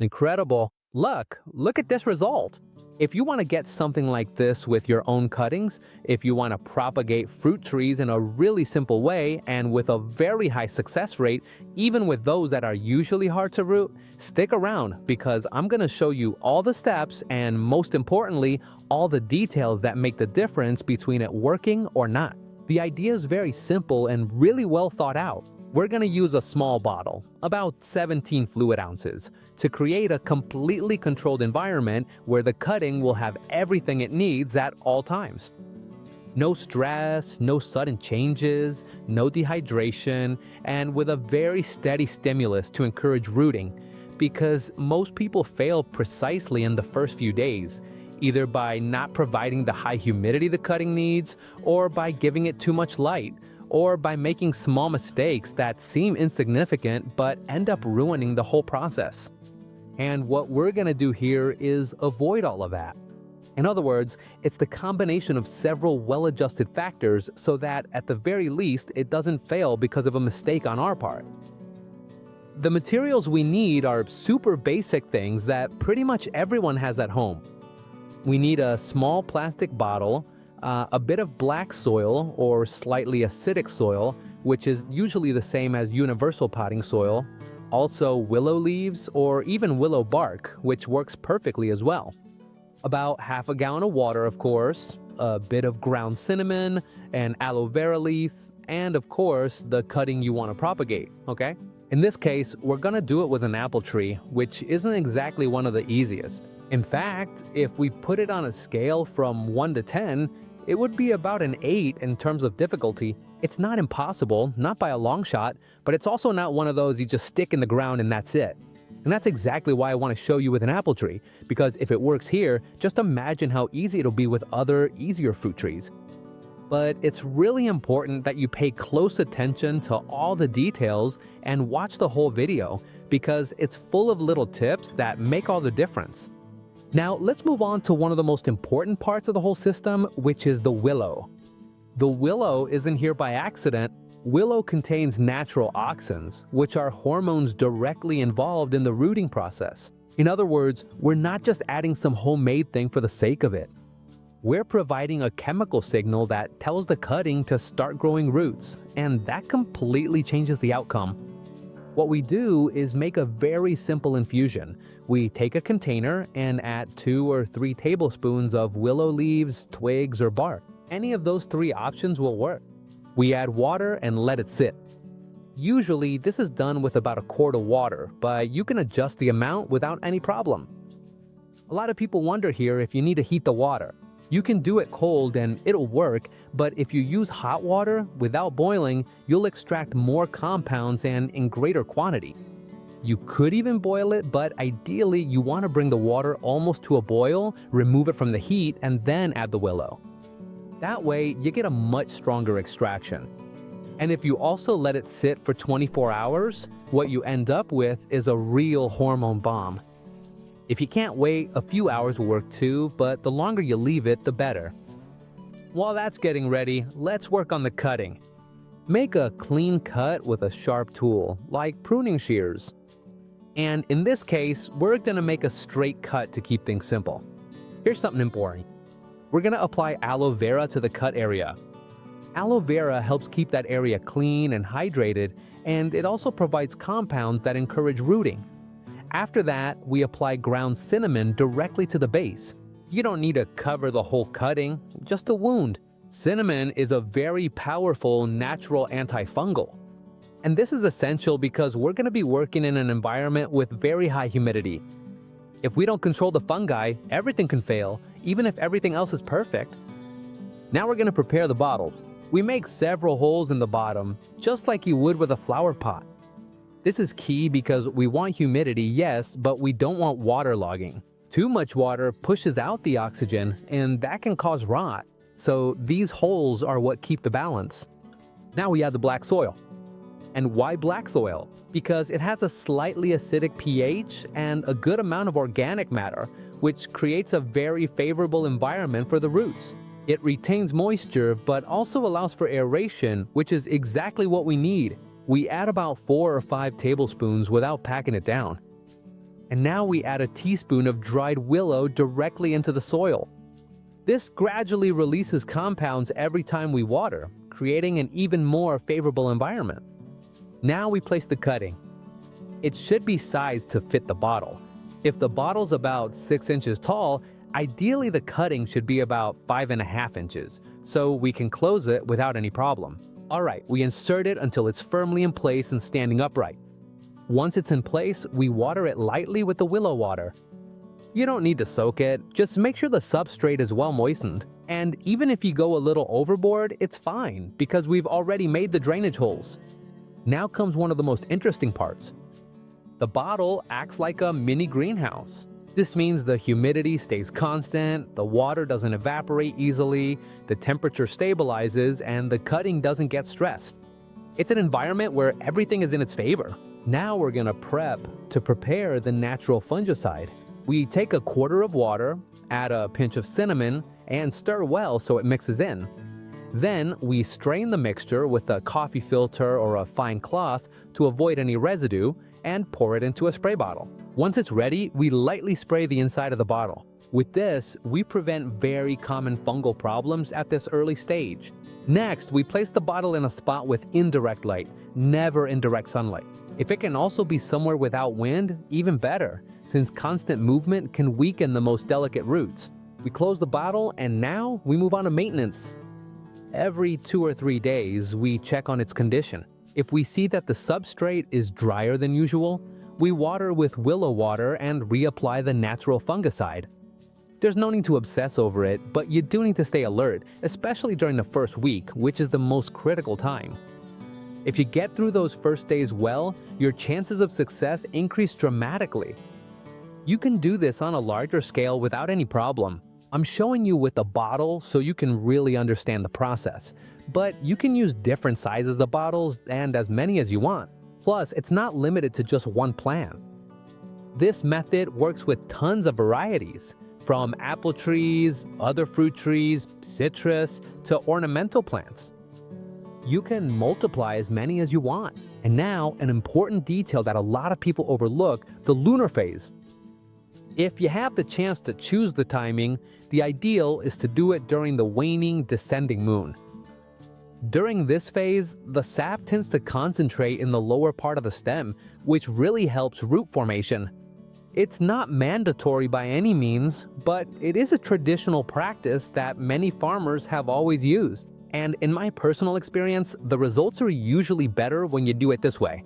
Incredible. Look at this result. If you want to get something like this with your own cuttings, if you want to propagate fruit trees in a really simple way and with a very high success rate, even with those that are usually hard to root, stick around because I'm going to show you all the steps and most importantly, all the details that make the difference between it working or not. The idea is very simple and really well thought out. We're going to use a small bottle, about 17 fluid ounces, to create a completely controlled environment where the cutting will have everything it needs at all times. No stress, no sudden changes, no dehydration, and with a very steady stimulus to encourage rooting, because most people fail precisely in the first few days, either by not providing the high humidity the cutting needs, or by giving it too much light, or by making small mistakes that seem insignificant but end up ruining the whole process. And what we're going to do here is avoid all of that. In other words, it's the combination of several well-adjusted factors so that, at the very least, it doesn't fail because of a mistake on our part. The materials we need are super basic things that pretty much everyone has at home. We need a small plastic bottle, a bit of black soil or slightly acidic soil, which is usually the same as universal potting soil, also willow leaves or even willow bark, which works perfectly as well. About half a gallon of water, of course, a bit of ground cinnamon, an aloe vera leaf, and of course, the cutting you want to propagate, okay? In this case, we're gonna do it with an apple tree, which isn't exactly one of the easiest. In fact, if we put it on a scale from 1 to 10, it would be about an 8 in terms of difficulty. It's not impossible, not by a long shot, but it's also not one of those you just stick in the ground and that's it. And that's exactly why I want to show you with an apple tree, because if it works here, just imagine how easy it'll be with other, easier fruit trees. But it's really important that you pay close attention to all the details and watch the whole video, because it's full of little tips that make all the difference. Now, let's move on to one of the most important parts of the whole system, which is the willow. The willow isn't here by accident. Willow contains natural auxins, which are hormones directly involved in the rooting process. In other words, we're not just adding some homemade thing for the sake of it. We're providing a chemical signal that tells the cutting to start growing roots, and that completely changes the outcome. What we do is make a very simple infusion. We take a container and add 2 or 3 tablespoons of willow leaves, twigs, or bark. Any of those 3 options will work. We add water and let it sit. Usually, this is done with about a quart of water, but you can adjust the amount without any problem. A lot of people wonder here if you need to heat the water. You can do it cold and it'll work, but if you use hot water without boiling, you'll extract more compounds and in greater quantity. You could even boil it, but ideally you want to bring the water almost to a boil, remove it from the heat, and then add the willow. That way, you get a much stronger extraction. And if you also let it sit for 24 hours, what you end up with is a real hormone bomb. If you can't wait, a few hours will work too, but the longer you leave it, the better. While that's getting ready, let's work on the cutting. Make a clean cut with a sharp tool, like pruning shears. And in this case, we're gonna make a straight cut to keep things simple. Here's something important. We're gonna apply aloe vera to the cut area. Aloe vera helps keep that area clean and hydrated, and it also provides compounds that encourage rooting. After that, we apply ground cinnamon directly to the base. You don't need to cover the whole cutting, just a wound. Cinnamon is a very powerful natural antifungal. And this is essential because we're going to be working in an environment with very high humidity. If we don't control the fungi, everything can fail, even if everything else is perfect. Now we're going to prepare the bottle. We make several holes in the bottom, just like you would with a flower pot. This is key because we want humidity, yes, but we don't want waterlogging. Too much water pushes out the oxygen, and that can cause rot. So these holes are what keep the balance. Now we add the black soil. And why black soil? Because it has a slightly acidic pH and a good amount of organic matter, which creates a very favorable environment for the roots. It retains moisture, but also allows for aeration, which is exactly what we need. We add about 4 or 5 tablespoons without packing it down. And now we add a teaspoon of dried willow directly into the soil. This gradually releases compounds every time we water, creating an even more favorable environment. Now we place the cutting. It should be sized to fit the bottle. If the bottle's about 6 inches tall, ideally the cutting should be about 5.5 inches, so we can close it without any problem. Alright, we insert it until it's firmly in place and standing upright. Once it's in place, we water it lightly with the willow water. You don't need to soak it, just make sure the substrate is well moistened. And even if you go a little overboard, it's fine, because we've already made the drainage holes. Now comes one of the most interesting parts. The bottle acts like a mini greenhouse. This means the humidity stays constant, the water doesn't evaporate easily, the temperature stabilizes, and the cutting doesn't get stressed. It's an environment where everything is in its favor. Now we're gonna prepare the natural fungicide. We take a quarter of water, add a pinch of cinnamon, and stir well so it mixes in. Then we strain the mixture with a coffee filter or a fine cloth to avoid any residue, and pour it into a spray bottle. Once it's ready, we lightly spray the inside of the bottle. With this, we prevent very common fungal problems at this early stage. Next, we place the bottle in a spot with indirect light, never in direct sunlight. If it can also be somewhere without wind, even better, since constant movement can weaken the most delicate roots. We close the bottle and now we move on to maintenance. Every 2 or 3 days, we check on its condition. If we see that the substrate is drier than usual, we water with willow water and reapply the natural fungicide. There's no need to obsess over it, but you do need to stay alert, especially during the first week, which is the most critical time. If you get through those first days well, your chances of success increase dramatically. You can do this on a larger scale without any problem. I'm showing you with a bottle so you can really understand the process, but you can use different sizes of bottles and as many as you want. Plus, it's not limited to just one plant. This method works with tons of varieties, from apple trees, other fruit trees, citrus, to ornamental plants. You can multiply as many as you want. And now, an important detail that a lot of people overlook, the lunar phase. If you have the chance to choose the timing, the ideal is to do it during the waning descending moon. During this phase, the sap tends to concentrate in the lower part of the stem, which really helps root formation. It's not mandatory by any means, but it is a traditional practice that many farmers have always used. And in my personal experience, the results are usually better when you do it this way.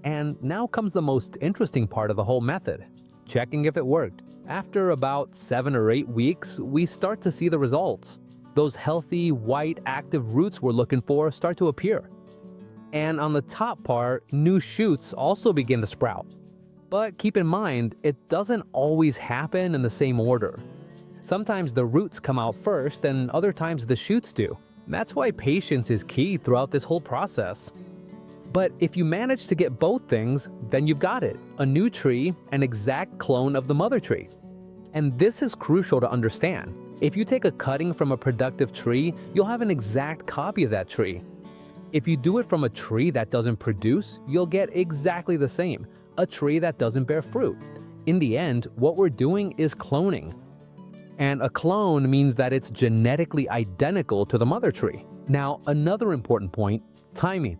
And now comes the most interesting part of the whole method, checking if it worked. After about 7 or 8 weeks, we start to see the results. Those healthy, white, active roots we're looking for start to appear. And on the top part, new shoots also begin to sprout. But keep in mind, it doesn't always happen in the same order. Sometimes the roots come out first and other times the shoots do. That's why patience is key throughout this whole process. But if you manage to get both things, then you've got it, a new tree, an exact clone of the mother tree. And this is crucial to understand. If you take a cutting from a productive tree, you'll have an exact copy of that tree. If you do it from a tree that doesn't produce, you'll get exactly the same, a tree that doesn't bear fruit. In the end, what we're doing is cloning. And a clone means that it's genetically identical to the mother tree. Now, another important point, timing.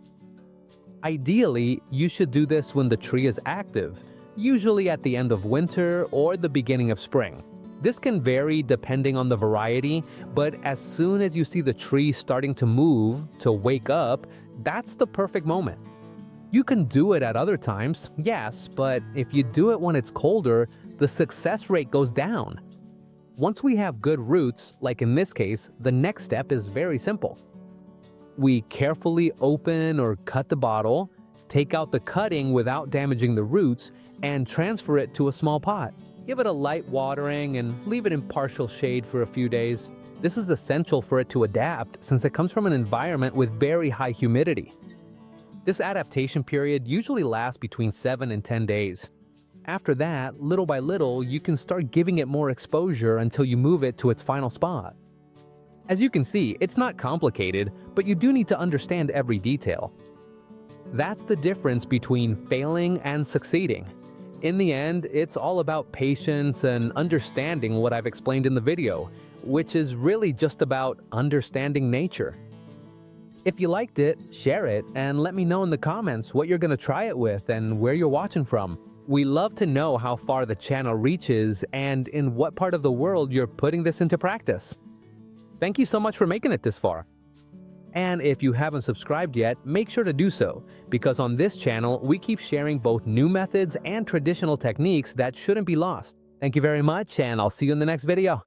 Ideally, you should do this when the tree is active, usually at the end of winter or the beginning of spring. This can vary depending on the variety, but as soon as you see the tree starting to move, to wake up, that's the perfect moment. You can do it at other times, yes, but if you do it when it's colder, the success rate goes down. Once we have good roots, like in this case, the next step is very simple. We carefully open or cut the bottle, take out the cutting without damaging the roots, and transfer it to a small pot. Give it a light watering and leave it in partial shade for a few days. This is essential for it to adapt since it comes from an environment with very high humidity. This adaptation period usually lasts between 7 and 10 days. After that, little by little, you can start giving it more exposure until you move it to its final spot. As you can see, it's not complicated, but you do need to understand every detail. That's the difference between failing and succeeding. In the end, it's all about patience and understanding what I've explained in the video, which is really just about understanding nature. If you liked it, share it and let me know in the comments what you're going to try it with and where you're watching from. We love to know how far the channel reaches and in what part of the world you're putting this into practice. Thank you so much for making it this far. And if you haven't subscribed yet, make sure to do so, because on this channel, we keep sharing both new methods and traditional techniques that shouldn't be lost. Thank you very much, and I'll see you in the next video.